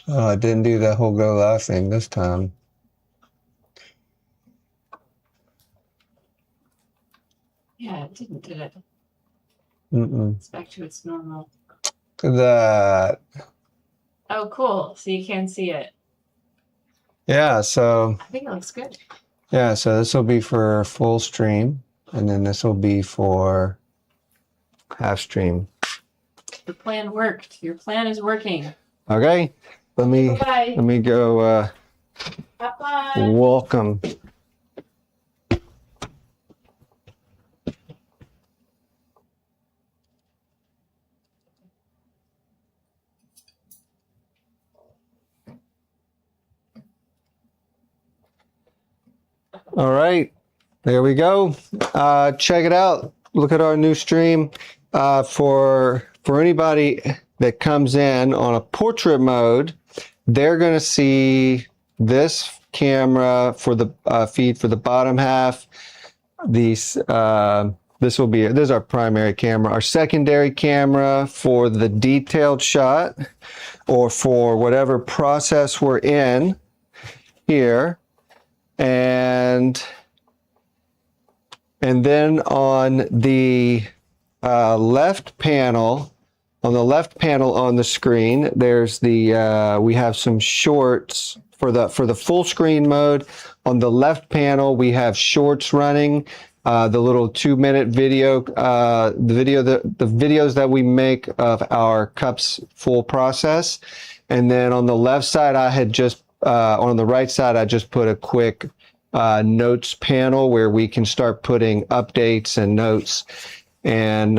Oh, I didn't do that whole go live thing this time. Yeah, it didn't, did it? It's back to its normal. Look at that. Oh, cool. So you can see it. Yeah, so. I think it looks good. Yeah, so this will be for full stream, and then this will be for half stream. The plan worked. Your plan is working. Okay, let me go. Have fun. Welcome. All right, there we go. Check it out. Look at our new stream. For anybody that comes in on a portrait mode, they're going to see this camera for the feed for the bottom half. This is our primary camera. Our secondary camera for the detailed shot, or for whatever process we're in here. And then on the left panel, on the screen, there's the we have some shorts for the full screen mode. On the left panel, we have shorts running, the little 2-minute video, the videos that we make of our cups full process. And then on the left side, I had just on the right side, I just put a quick notes panel where we can start putting updates and notes. And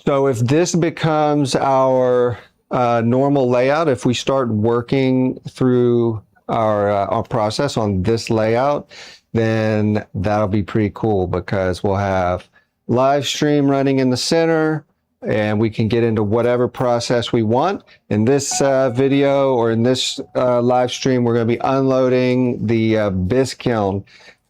so if this becomes our normal layout, if we start working through our process on this layout, then that'll be pretty cool, because we'll have live stream running in the center, and we can get into whatever process we want. In this video, or in this live stream, we're going to be unloading the Bisque kiln.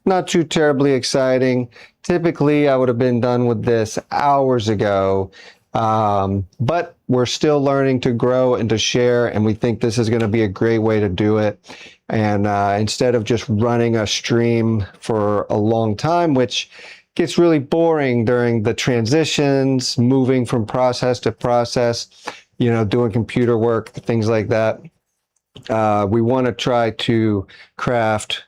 Not too terribly exciting. Typically, I would have been done with this hours ago, but we're still learning to grow and to share, and we think this is going to be a great way to do it. And instead of just running a stream for a long time, which gets really boring during the transitions, moving from process to process, doing computer work, things like that. We want to try to craft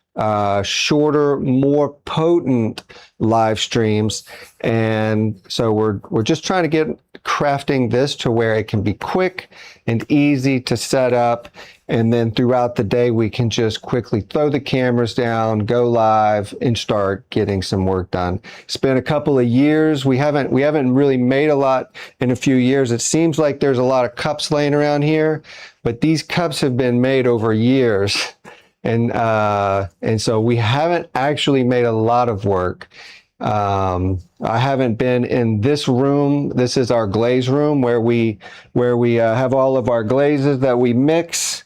shorter, more potent live streams. And so we're just trying to get crafting this to where it can be quick and easy to set up. And then throughout the day, we can just quickly throw the cameras down, go live, and start getting some work done. It's been a couple of years. We haven't really made a lot in a few years. It seems like there's a lot of cups laying around here, but these cups have been made over years. And so we haven't actually made a lot of work. I haven't been in this room. This is our glaze room where we have all of our glazes that we mix,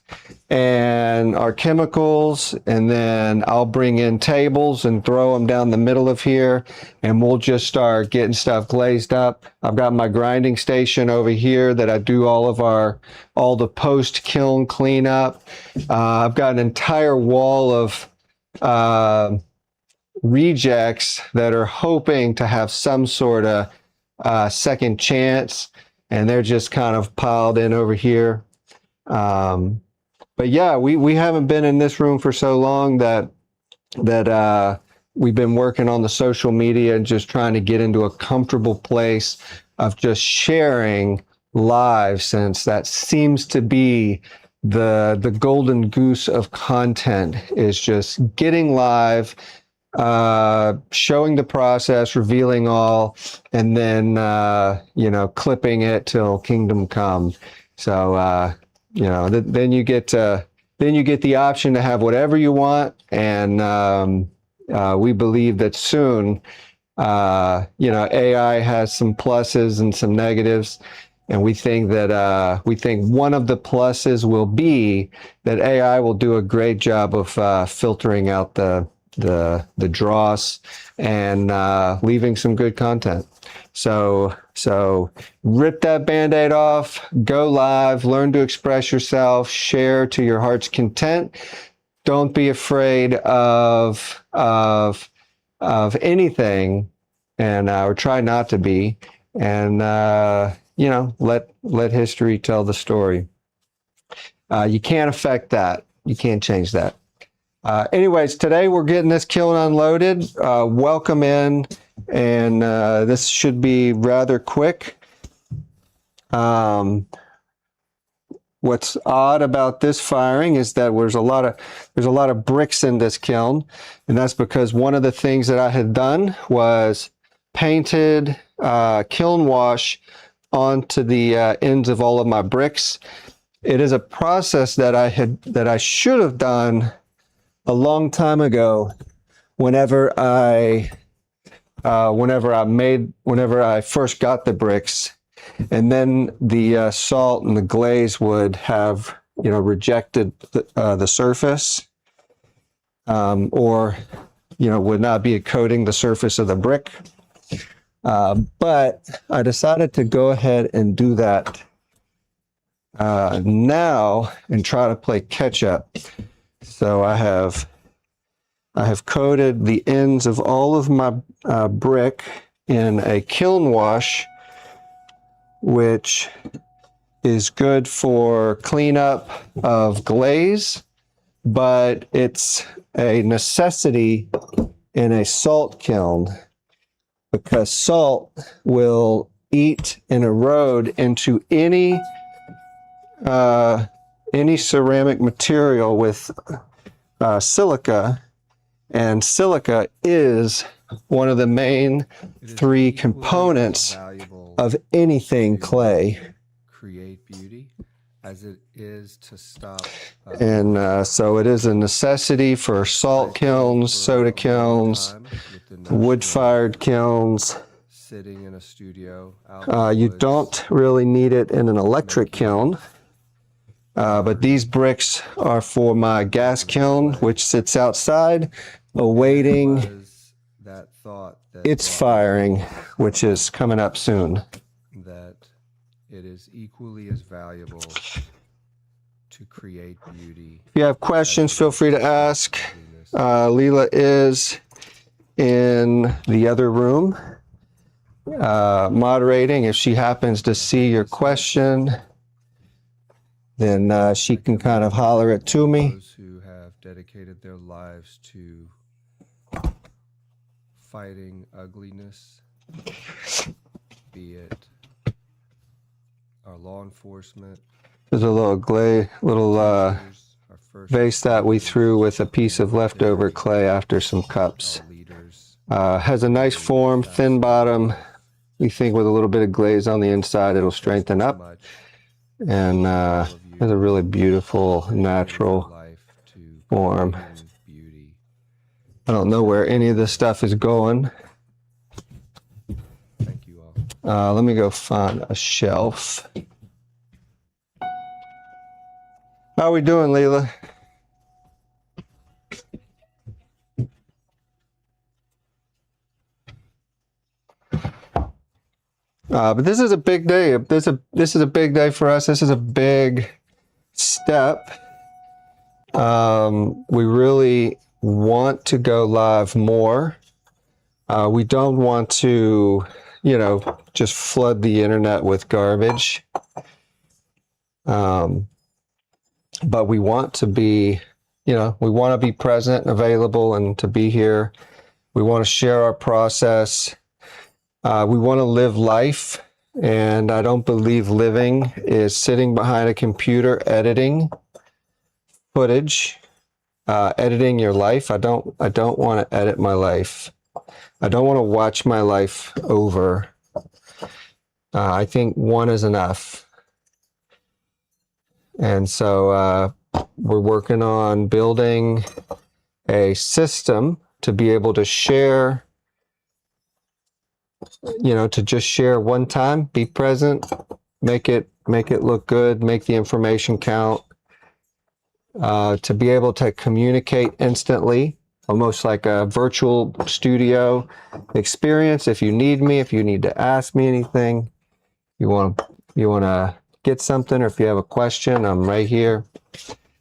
and our chemicals, and then I'll bring in tables and throw them down the middle of here, and we'll just start getting stuff glazed up. I've got my grinding station over here that I do all the post kiln cleanup. I've got an entire wall of rejects that are hoping to have some sort of second chance, and they're just kind of piled in over here. But yeah, we haven't been in this room for so long that we've been working on the social media and just trying to get into a comfortable place of just sharing live, since that seems to be the golden goose of content, is just getting live, showing the process, revealing all, and then clipping it till kingdom come. So then you get the option to have whatever you want, and we believe that soon, AI has some pluses and some negatives, and we think one of the pluses will be that AI will do a great job of filtering out the dross and leaving some good content. So So rip that Band-Aid off, go live, learn to express yourself, share to your heart's content. Don't be afraid of anything, and or try not to be, and let history tell the story. You can't affect that. You can't change that. Anyways, today we're getting this kiln unloaded. Welcome in, and this should be rather quick. What's odd about this firing is that there's a lot of bricks in this kiln, and that's because one of the things that I had done was painted kiln wash onto the ends of all of my bricks. It is a process that I should have done a long time ago. Whenever I first got the bricks. And then the salt and the glaze would have, rejected the surface, or, would not be coating the surface of the brick. But I decided to go ahead and do that now and try to play catch up. So I have coated the ends of all of my brick in a kiln wash, which is good for cleanup of glaze, but it's a necessity in a salt kiln because salt will eat and erode into any ceramic material with silica, and silica is one of the main three components of anything clay. Create beauty as it is to stop. And so it is a necessity for salt kilns, soda kilns, wood-fired kilns. Sitting in a studio. You don't really need it in an electric kiln. But these bricks are for my gas kiln, which sits outside awaiting its firing, which is coming up soon. That it is equally as valuable to create beauty. If you have questions, feel free to ask. Leela is in the other room moderating. If she happens to see your question, then she can kind of holler it to me. Those who have dedicated their lives to fighting ugliness, be it our law enforcement. There's a little vase that we threw with a piece of leftover clay after some cups. Has a nice form, thin bottom. We think with a little bit of glaze on the inside, it'll strengthen up. And has a really beautiful, natural form. I don't know where any of this stuff is going. Thank you all. Let me go find a shelf. How are we doing, Leela? But this is a big day. This is a big day for us. This is a big step. We really want to go live more. We don't want to, just flood the internet with garbage. But we want to be, we want to be present and available and to be here. We want to share our process. We want to live life, and I don't believe living is sitting behind a computer editing footage, editing your life. I don't want to edit my life. I don't want to watch my life over. I think one is enough. And so we're working on building a system to be able to share, to just share one time, be present, make it look good, make the information count, to be able to communicate instantly almost like a virtual studio experience. If you need me, if you need to ask me anything, you want to get something, or if you have a question, I'm right here.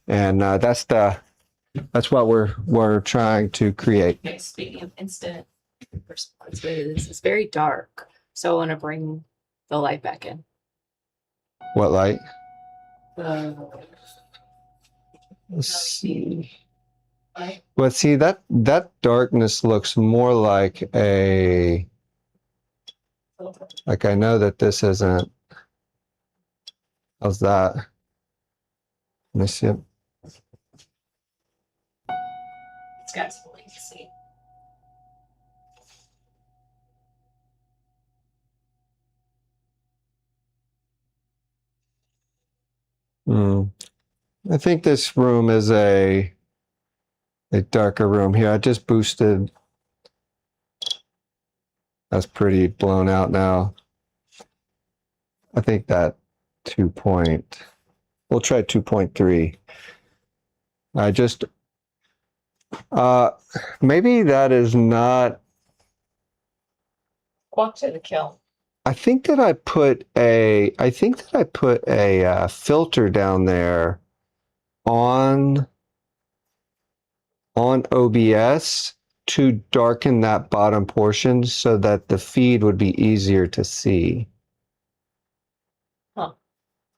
And that's what we're trying to create. Okay, speaking of instant response, this is very dark. So I want to bring the light back in. What light? The Let's see. light. Well, see, that darkness looks more like I know that this isn't. How's that? Let me see it. It's got some light to see. I think this room is a darker room here. I just boosted. That's pretty blown out now. I think that we'll try 2.3. I just, maybe that is not, Walk to the kiln. I think that I put a filter down there on OBS to darken that bottom portion so that the feed would be easier to see. Huh.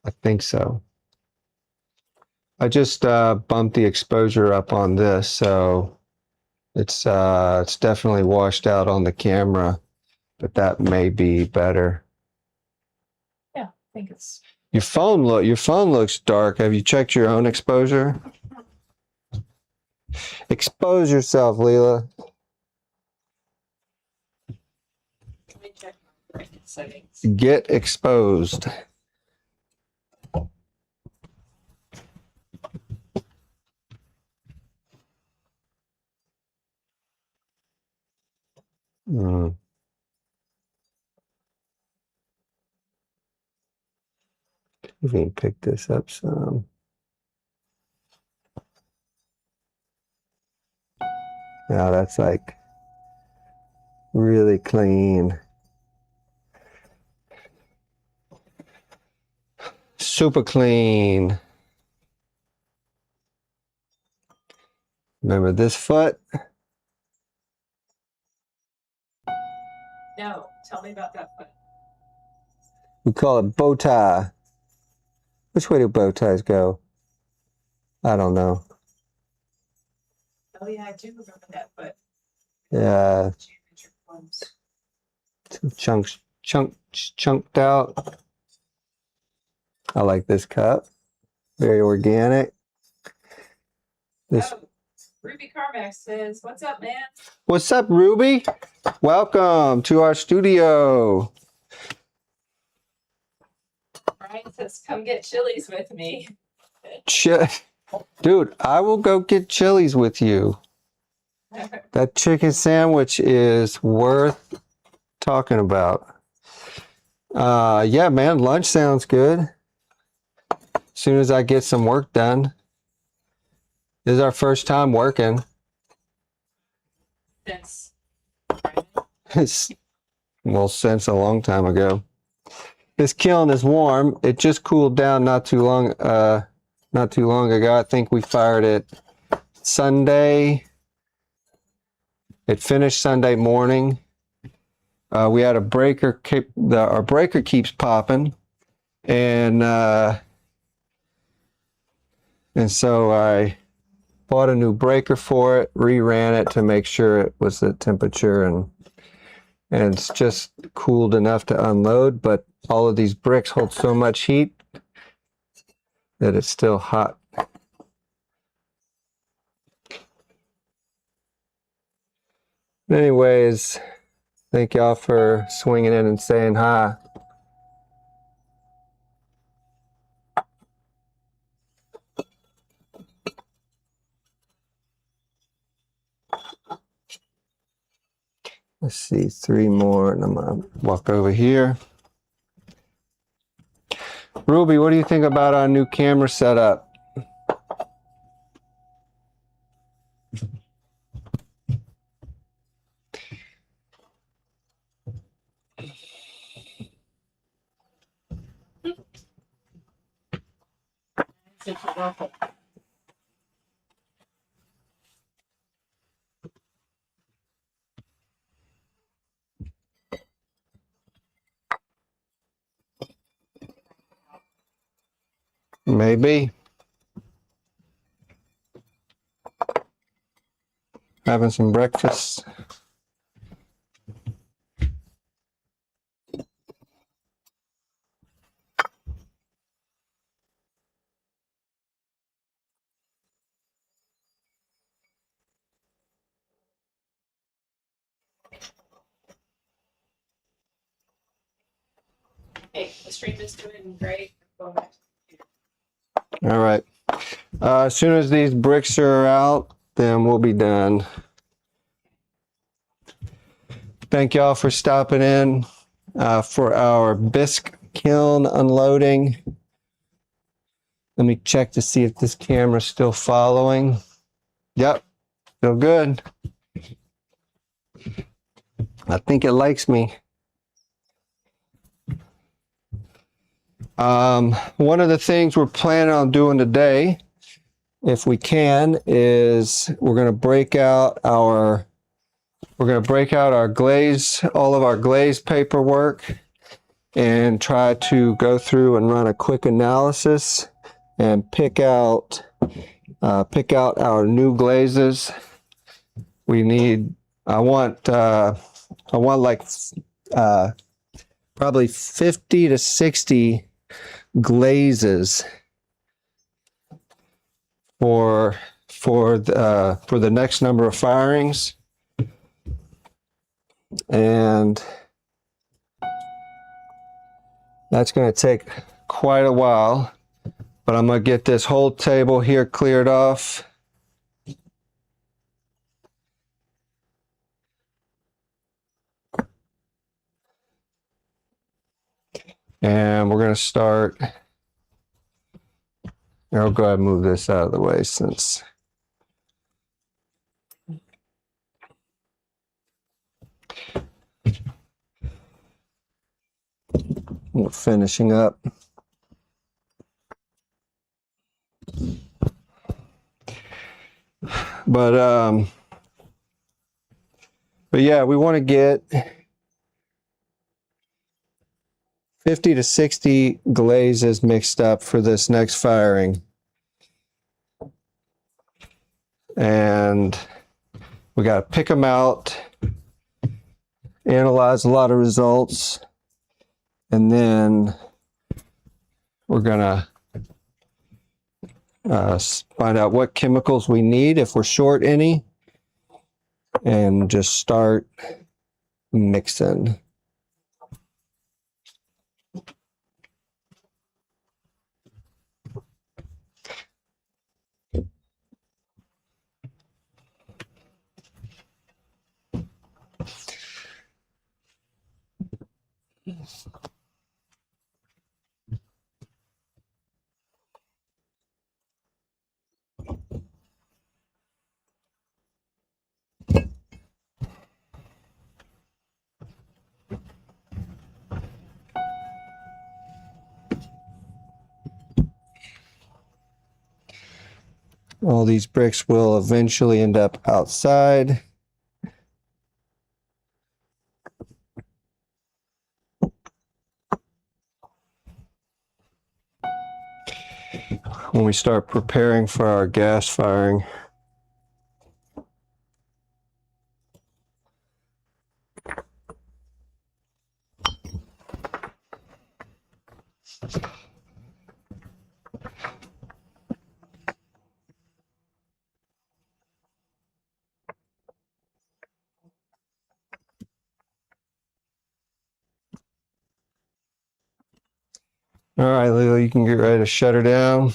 I think so. I just bumped the exposure up on this, so it's definitely washed out on the camera, but that may be better. Yeah, I think it's. Your phone looks dark. Have you checked your own exposure? Expose yourself, Leela. Let me check my brightness settings. Get exposed. Mm. We can pick this up some. Now that's like really clean. Super clean. Remember this foot? No, tell me about that foot. We call it bow tie. Which way do bow ties go? I don't know. Oh yeah, I do remember that foot. Yeah, Championship ones. chunked out. I like this cup. Very organic. This. Oh, Ruby Carmack says, "What's up, man?" What's up, Ruby? Welcome to our studio. Brian says, "Come get chilies with me." Dude, I will go get Chili's with you. That chicken sandwich is worth talking about. Yeah, man, lunch sounds good. As soon as I get some work done. This is our first time working. Since Well, since a long time ago. This kiln is warm. It just cooled down not too long ago. I think we fired it Sunday. It finished Sunday morning. We had a breaker. Our breaker keeps popping, and so I bought a new breaker for it, reran it to make sure it was the temperature, and it's just cooled enough to unload. But all of these bricks hold so much heat that it's still hot. Anyways, thank y'all for swinging in and saying hi. Let's see, 3 more, and I'm gonna walk over here. Ruby, what do you think about our new camera setup? Maybe. Having some breakfast. Hey, the stream is doing great. Go back. All right. As soon as these bricks are out, then we'll be done. Thank y'all for stopping in for our Bisque Kiln unloading. Let me check to see if this camera's still following. Yep, still good. I think it likes me. One of the things we're planning on doing today, if we can, is we're going to break out our glaze, all of our glaze paperwork, and try to go through and run a quick analysis and pick out our new glazes. I want like probably 50 to 60 glazes for the next number of firings, and that's going to take quite a while, but I'm going to get this whole table here cleared off. And we're going to start. I'll go ahead and move this out of the way since we're finishing up. But yeah, we want to get 50 to 60 glazes mixed up for this next firing. And we got to pick them out, analyze a lot of results, and then we're going to find out what chemicals we need if we're short any, and just start mixing. All these bricks will eventually end up outside. When we start preparing for our gas firing. All right, Leo, you can get ready to shut her down.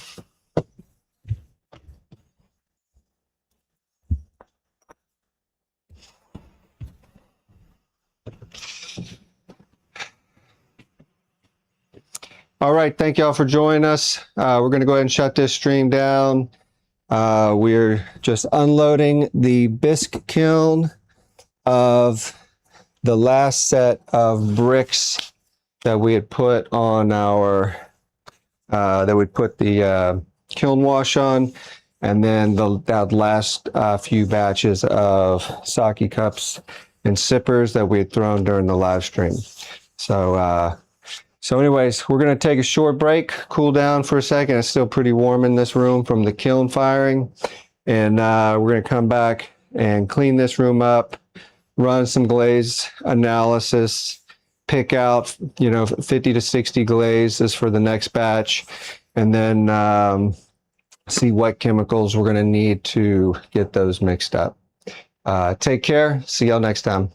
All right, thank y'all for joining us. We're going to go ahead and shut this stream down. We're just unloading the bisque kiln of the last set of bricks that we had put on our, that we put the kiln wash on, and then that last few batches of sake cups and sippers that we had thrown during the live stream. So anyways, we're going to take a short break, cool down for a second. It's still pretty warm in this room from the kiln firing. And we're going to come back and clean this room up, run some glaze analysis, pick out, 50 to 60 glazes for the next batch, and then see what chemicals we're going to need to get those mixed up. Take care. See y'all next time.